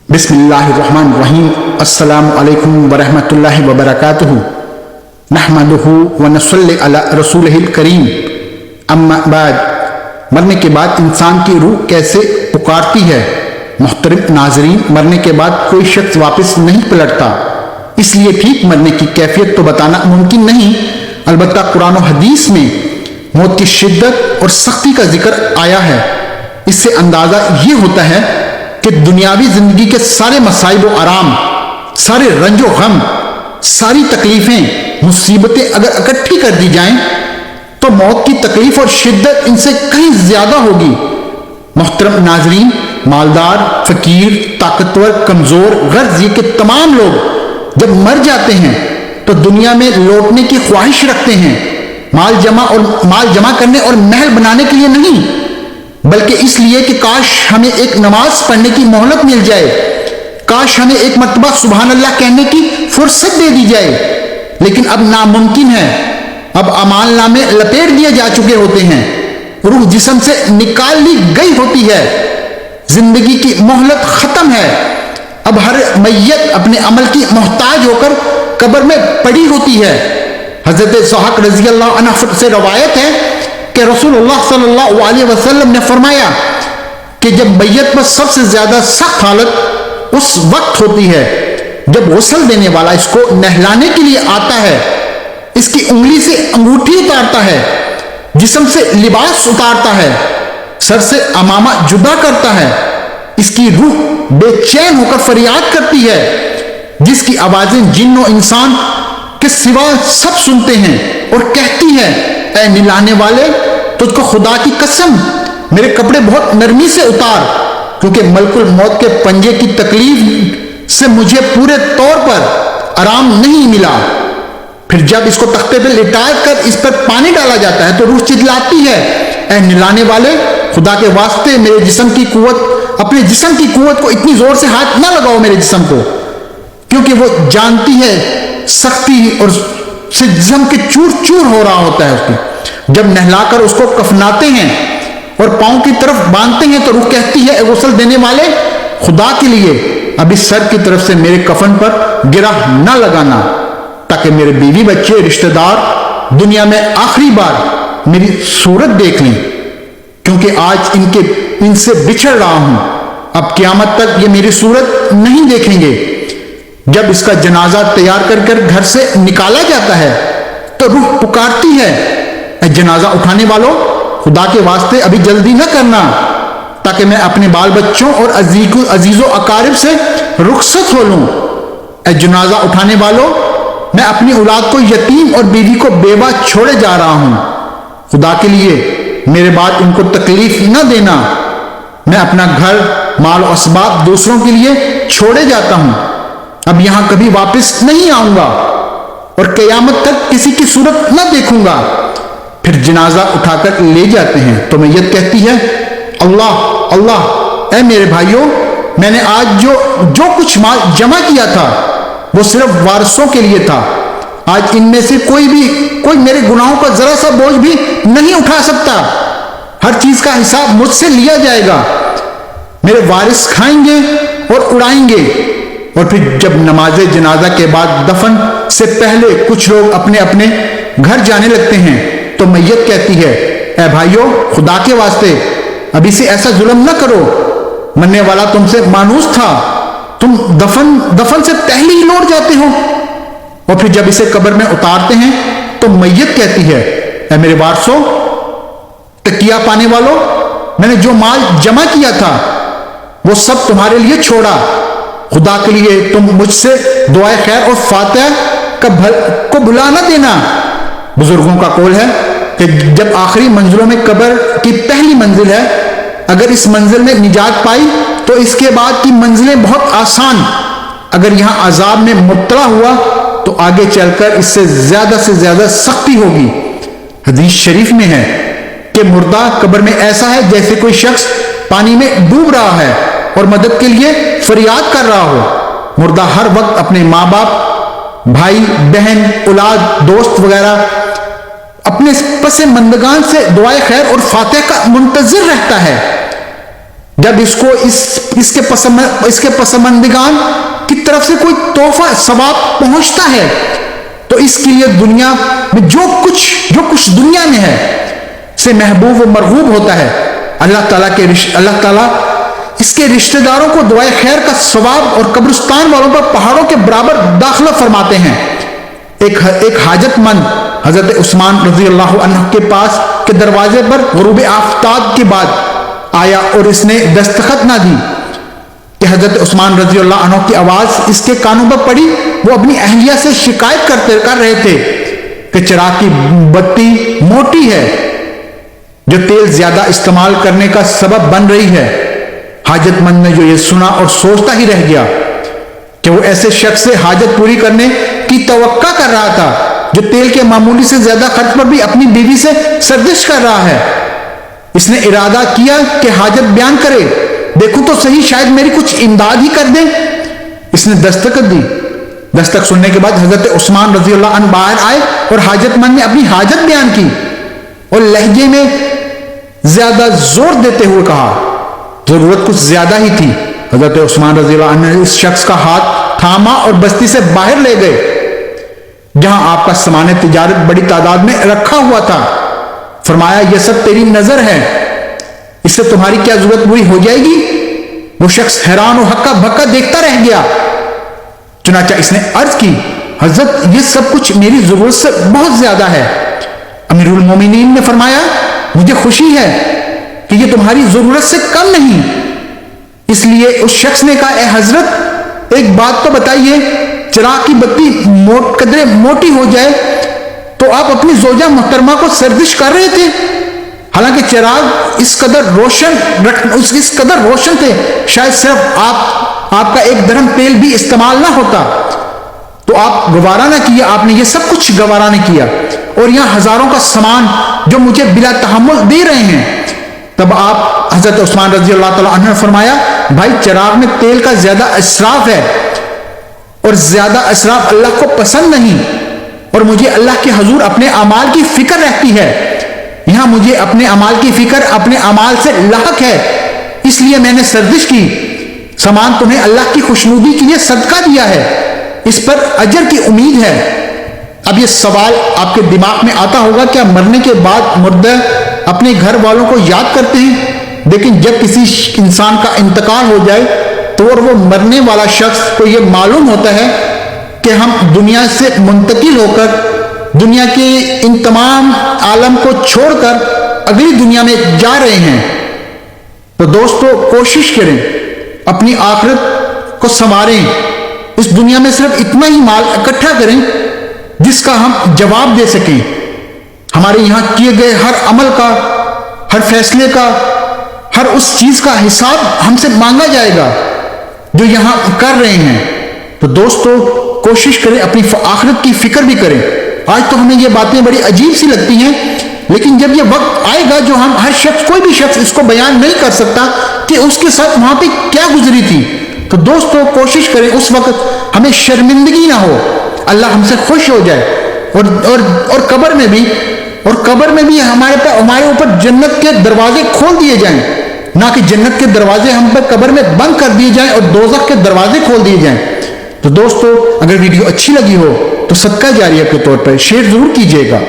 बिस्मिल्लाहिर्रहमानिर्रहीम। अस्सलामु अलैकुम वरहमतुल्लाहि वबरकातुहू। नहमदुहू व नसल्ली अला रसूलिहिल करीम। अम्मा बाद, मरने के बाद इंसान की रूह कैसे पुकारती है। मोहतरम नाजरीन, मरने के बाद कोई शख्स वापस नहीं पलटता, इसलिए ठीक मरने की कैफियत तो बताना मुमकिन नहीं। अलबत्ता कुरान और हदीस में मौत की शिद्दत और सख्ती का जिक्र आया है। इससे अंदाजा ये होता है कि दुनियावी जिंदगी के सारे मसाइब व आराम, सारे रंजो गम, सारी तकलीफें, मुसीबतें अगर इकट्ठी कर दी जाएं तो मौत की तकलीफ और शिद्दत इनसे कहीं ज्यादा होगी। मोहतरम नाजरीन, मालदार, फकीर, ताकतवर, कमजोर, गर्ज ये कि तमाम लोग जब मर जाते हैं तो दुनिया में लौटने की ख्वाहिश रखते हैं, माल जमा करने और महल बनाने के लिए नहीं, बल्कि इसलिए कि काश हमें एक नमाज पढ़ने की मोहलत मिल जाए, काश हमें एक मर्तबा सुभान अल्लाह कहने की फुर्सत दे दी जाए। लेकिन अब नामुमकिन है। अब अमाल नामे लपेट दिए जा चुके होते हैं, रूह जिस्म से निकाल ली गई होती है, जिंदगी की मोहलत खत्म है। अब हर मैयत अपने अमल की मोहताज होकर कब्र में पड़ी होती है। हजरत ज़ोहक रज़ी अल्लाह अन्हु से रवायत है कि रसूलुल्लाह सल्लल्लाहु अलैहि वसल्लम ने फरमाया कि जब मैयत पर सबसे ज्यादा सख्त हालत उस वक्त होती है जब गुस्ल देने वाला इसको नहलाने के लिए आता है, इसकी उंगली से अंगूठी उतारता है, जिस्म से लिबास उतारता है, सर से अमामा जुदा करता है, इसकी रूह बेचैन होकर फरियाद करती है, जिसकी आवाजें जिन और इंसान के सिवा सब सुनते हैं और कहती है, ऐ निलाने वाले, तुझको खुदा की कसम मेरे कपड़े बहुत नरमी से उतार, क्योंकि मलकुल मौत के पंजे की तकलीफ से मुझे पूरे तौर पर आराम नहीं मिला। फिर जब इसको तख्ते पर लिटा कर इस पर पानी डाला जाता है तो रूह चिल्लाती है, ऐ निलाने वाले, खुदा के वास्ते मेरे जिस्म की कुव्वत, अपने जिस्म की कुव्वत को इतनी जोर से हाथ ना लगाओ मेरे जिस्म को, क्योंकि वो जानती है सख्ती और से जिस्म के चूर चूर हो रहा होता है उसकी। जब नहलाकर उसको कफनाते हैं और पांव की तरफ बांधते हैं तो रूह कहती है, गुस्ल देने वाले, खुदा के लिए अभी सर की तरफ से मेरे कफन पर गिरा ना लगाना, ताकि मेरे बीवी बच्चे रिश्तेदार दुनिया में आखिरी बार मेरी सूरत देख लें, क्योंकि आज इनसे बिछड़ रहा हूं। अब क़यामत तक ये मेरी सूरत नहीं देखेंगे। जब इसका जनाजा तैयार कर घर से निकाला जाता है तो रूह पुकारती है, जनाजा उठाने वालों, खुदा के वास्ते अभी जल्दी न करना, ताकि मैं अपने बाल बच्चों और अजीजों अकारिब से रुखसत हो लूं। जनाजा उठाने वालों, मैं अपनी औलाद को यतीम और बीवी को बेवा छोड़े जा रहा हूं। खुदा के लिए मेरे बाद उनको तकलीफ न देना। मैं अपना घर, माल और असबाब दूसरों के लिए छोड़े जाता हूं। अब यहां कभी वापस नहीं आऊंगा और क़यामत तक किसी की सूरत न देखूंगा। फिर जनाजा उठाकर ले जाते हैं तो मैयत कहती है, अल्लाह अल्लाह, ऐ मेरे भाइयों, मैंने आज जो कुछ माल जमा किया था वो सिर्फ वारसों के लिए था। आज इनमें से कोई मेरे गुनाहों का जरा सा बोझ भी नहीं उठा सकता। हर चीज का हिसाब मुझसे लिया जाएगा। मेरे वारिस खाएंगे और उड़ाएंगे। और फिर जब नमाज जनाजा के बाद दफन से पहले कुछ लोग अपने अपने घर जाने लगते हैं तो मैयत कहती है, ऐ भाइयों, खुदा के वास्ते अभी से ऐसा जुल्म न करो, मरने वाला तुमसे मानूस था, तुम दफन से पहले ही लौट जाते हो। और फिर जब इसे कब्र में उतारते हैं तो मैयत कहती है, ऐ मेरे वारसों, तकिया पाने वालों, मैंने जो माल जमा किया था वो सब तुम्हारे लिए छोड़ा। खुदा के लिए तुम मुझसे दुआए खैर और फातिहा को भुला न देना। बुजुर्गों का कौल है कि जब आखिरी मंजिलों में कब्र की पहली मंजिल है, अगर इस मंजिल में निजात पाई तो इसके बाद की मंजिलें बहुत आसान। अगर यहां अजाब में मुब्तला हुआ तो आगे चलकर इससे ज्यादा सख्ती होगी। हदीस शरीफ में है कि मुर्दा कब्र में ऐसा है जैसे कोई शख्स पानी में डूब रहा है और मदद के लिए फरियाद कर रहा हो। मुर्दा हर वक्त अपने माँ बाप, भाई बहन, औलाद, दोस्त वगैरह अपने पसे मंदगान से दुआए खैर और फातिहा का मुंतजिर रहता है। جب اس کو اس کے پسماندگان کی طرف سے کوئی تحفہ ثواب پہنچتا ہے تو اس کے لیے دنیا میں جو کچھ دنیا میں ہے سے محبوب و مرغوب ہوتا ہے، اللہ تعالیٰ اس کے رشتہ داروں کو دعائے خیر کا ثواب اور قبرستان والوں پر پہاڑوں کے برابر داخلہ فرماتے ہیں۔ ایک حاجت مند حضرت عثمان رضی اللہ عنہ کے پاس کے دروازے پر غروب آفتاب کے بعد آیا اور اس نے دستخط نہ دی کہ حضرت عثمان رضی اللہ عنہ کی آواز اس کے کانوں پر پڑی۔ وہ اپنی اہلیہ سے شکایت کر رہے تھے کہ چراغ کی بتی موٹی ہے جو تیل زیادہ استعمال کرنے کا سبب بن رہی ہے۔ حاجت مند نے جو یہ سنا اور سوچتا ہی رہ گیا کہ وہ ایسے شخص سے حاجت پوری کرنے کی توقع کر رہا تھا جو تیل کے معمولی سے زیادہ خرچ پر بھی اپنی بیوی سے سرزش کر رہا ہے۔ اس نے ارادہ کیا کہ حاجت بیان کرے، دیکھو تو صحیح شاید میری کچھ امداد ہی کر دے۔ اس نے دستخط دی۔ دستخط سننے کے بعد حضرت عثمان رضی اللہ عنہ باہر آئے اور حاجت مند نے اپنی حاجت بیان کی اور لہجے میں زیادہ زور دیتے ہوئے کہا، ضرورت کچھ زیادہ ہی تھی۔ حضرت عثمان رضی اللہ عنہ نے اس شخص کا ہاتھ تھاما اور بستی سے باہر لے گئے جہاں آپ کا سامان تجارت بڑی تعداد میں رکھا ہوا تھا۔ فرمایا، یہ سب تیری نظر ہے، اس سے تمہاری کیا ضرورت پوری ہو جائے گی؟ وہ شخص حیران و ہکا بھکا دیکھتا رہ گیا۔ چنانچہ اس نے عرض کی، حضرت یہ سب کچھ میری ضرورت سے بہت زیادہ ہے۔ امیر المومنین نے فرمایا، مجھے خوشی ہے کہ یہ تمہاری ضرورت سے کم نہیں۔ اس لیے اس شخص نے کہا، اے حضرت ایک بات تو بتائیے، چراغ کی بتی قدرے موٹی ہو جائے تو آپ اپنی زوجہ محترمہ کو سرزش کر رہے تھے، حالانکہ چراغ اس قدر روشن تھے شاید صرف آپ کا ایک درہم تیل بھی استعمال نہ ہوتا، تو آپ گوارا نہ کیا، آپ نے یہ سب کچھ گوارا نہیں کیا، اور یہاں ہزاروں کا سامان جو مجھے بلا تحمل دے رہے ہیں۔ تب آپ حضرت عثمان رضی اللہ تعالیٰ عنہ نے فرمایا، بھائی چراغ میں تیل کا زیادہ اسراف ہے اور زیادہ اسراف اللہ کو پسند نہیں، اور مجھے اللہ کے حضور اپنے اعمال کی فکر رہتی ہے۔ یہاں مجھے اپنے اعمال کی فکر اپنے اعمال سے لاحق ہے، اس لیے میں نے سرزش کی۔ سامان تمہیں اللہ کی خوشنودی کے لیے صدقہ دیا ہے، اس پر اجر کی امید ہے۔ اب یہ سوال آپ کے دماغ میں آتا ہوگا، کیا مرنے کے بعد مردہ اپنے گھر والوں کو یاد کرتے ہیں؟ لیکن جب کسی انسان کا انتقال ہو جائے تو وہ مرنے والا شخص کو یہ معلوم ہوتا ہے کہ ہم دنیا سے منتقل ہو کر دنیا کے ان تمام عالم کو چھوڑ کر اگلی دنیا میں جا رہے ہیں۔ تو دوستو کوشش کریں اپنی آخرت کو سنواریں، اس دنیا میں صرف اتنا ہی مال اکٹھا کریں جس کا ہم جواب دے سکیں۔ ہمارے یہاں کیے گئے ہر عمل کا، ہر فیصلے کا، ہر اس چیز کا حساب ہم سے مانگا جائے گا جو یہاں کر رہے ہیں۔ تو دوستو کوشش کریں اپنی آخرت کی فکر بھی کریں۔ آج تو ہمیں یہ باتیں بڑی عجیب سی لگتی ہیں، لیکن جب یہ وقت آئے گا جو ہم کوئی بھی شخص اس کو بیان نہیں کر سکتا کہ اس کے ساتھ وہاں پہ کیا گزری تھی، تو دوستو کوشش کریں اس وقت ہمیں شرمندگی نہ ہو، اللہ ہم سے خوش ہو جائے، اور قبر میں بھی ہمارے اوپر جنت کے دروازے کھول دیے جائیں، نہ کہ جنت کے دروازے ہم پر قبر میں بند کر دیے جائیں اور دوزخ کے دروازے کھول دیے جائیں۔ تو دوستو اگر ویڈیو اچھی لگی ہو تو صدقہ جاریہ کے طور پر شیئر ضرور کیجیے گا۔